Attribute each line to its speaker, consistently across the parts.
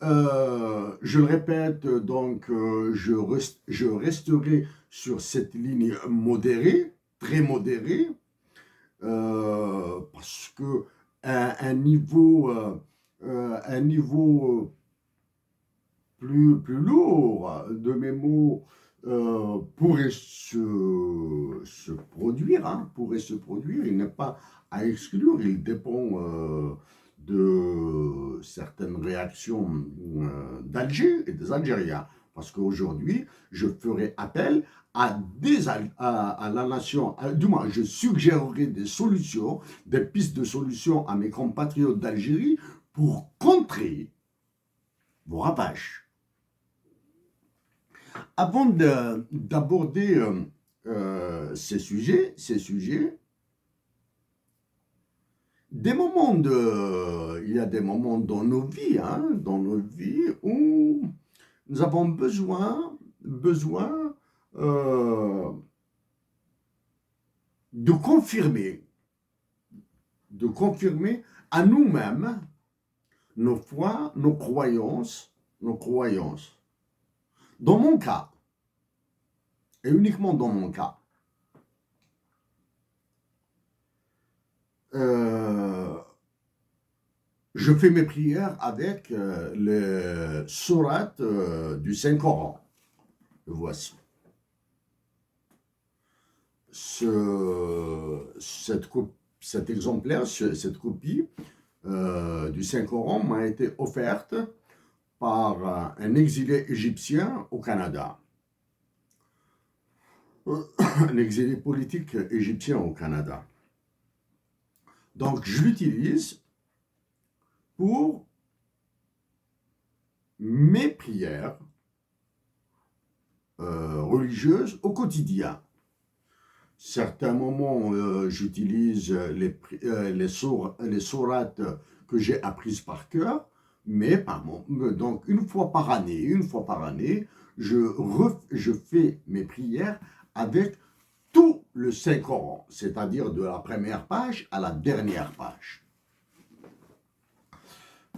Speaker 1: Je le répète, donc je resterai sur cette ligne modérée, très modérée, parce que un niveau plus lourd de mes mots pourrait se produire, hein, pourrait se produire. Il n'est pas à exclure, il dépend de certaines réactions d'Alger et des Algériens. Parce qu'aujourd'hui, je ferai appel à la nation, du moins, je suggérerai des solutions, des pistes de solutions à mes compatriotes d'Algérie pour contrer vos ravages. Avant d'aborder ces sujets, il y a des moments dans nos vies, hein, où nous avons besoin euh, de confirmer à nous-mêmes nos foi, nos croyances. Dans mon cas, et uniquement dans mon cas, je fais mes prières avec les sourates du Saint-Coran. Voici. Cet exemplaire, cette copie du Saint-Coran m'a été offerte par un exilé égyptien au Canada. Un exilé politique égyptien au Canada. Donc, je l'utilise pour mes prières religieuses au quotidien. Certains moments, j'utilise les sourates que j'ai apprises par cœur, mais donc une fois par année, je fais mes prières avec tout le Saint-Coran, c'est-à-dire de la première page à la dernière page.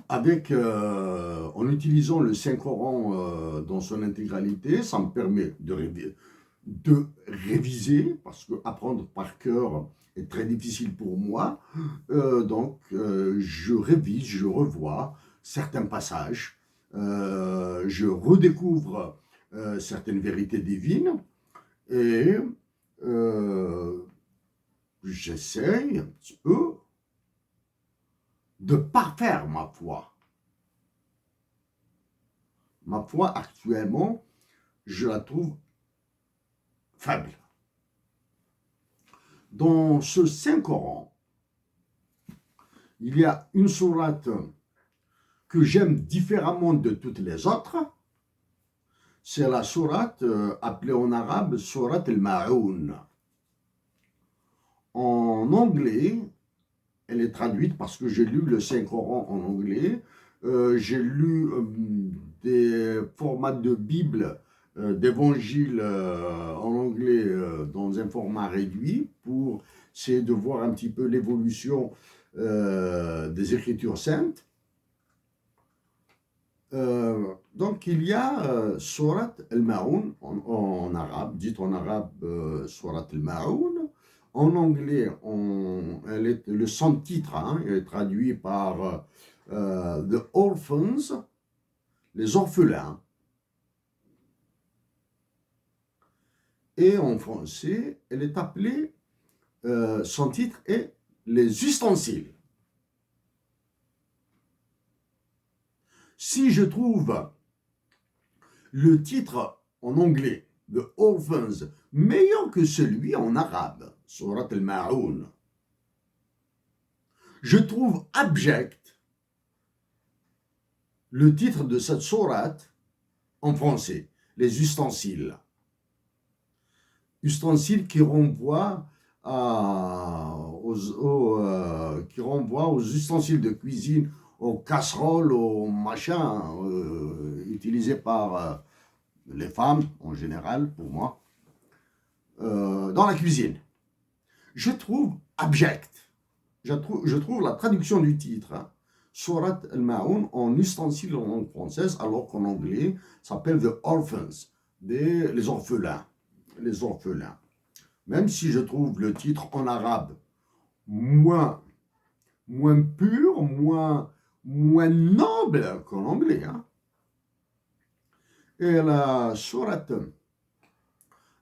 Speaker 1: En utilisant le Saint-Coran dans son intégralité, ça me permet de réviser, parce que apprendre par cœur est très difficile pour moi. Donc, je révise, je revois certains passages, je redécouvre certaines vérités divines, et j'essaye un petit peu de parfaire ma foi. Ma foi, actuellement, je la trouve faible. Dans ce Saint-Coran, il y a une sourate que j'aime différemment de toutes les autres. C'est la sourate appelée en arabe sourate al-Ma'oun. En anglais, elle est traduite parce que j'ai lu le Saint-Coran en anglais. J'ai lu des formats de Bible, d'évangile en anglais dans un format réduit pour essayer de voir un petit peu l'évolution des Écritures saintes. Donc il y a Surat al-Ma'oun en arabe, dit en arabe Surat al-Ma'oun. En anglais, le sous-titre est traduit par The Orphans, les orphelins. Et en français, elle est appelée, son titre est Les ustensiles. Si je trouve le titre en anglais, The Orphans, meilleur que celui en arabe, Surat al-Ma'oun, je trouve abject le titre de cette sourate en français, les ustensiles. Ustensiles qui renvoient aux ustensiles de cuisine, aux casseroles, aux machins utilisés par les femmes en général, pour moi, dans la cuisine. Je trouve abject. Je trouve la traduction du titre Surat Al-Ma'un en ustensile en langue française, alors qu'en anglais, ça s'appelle The Orphans, les orphelins. Les orphelins. Même si je trouve le titre en arabe moins pur, moins noble qu'en anglais. Hein. Et la sourate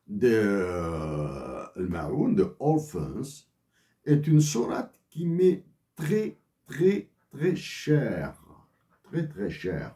Speaker 1: de Al-Ma'un, de Orphans, est une sourate qui m'est très, très, très chère. Très, très chère.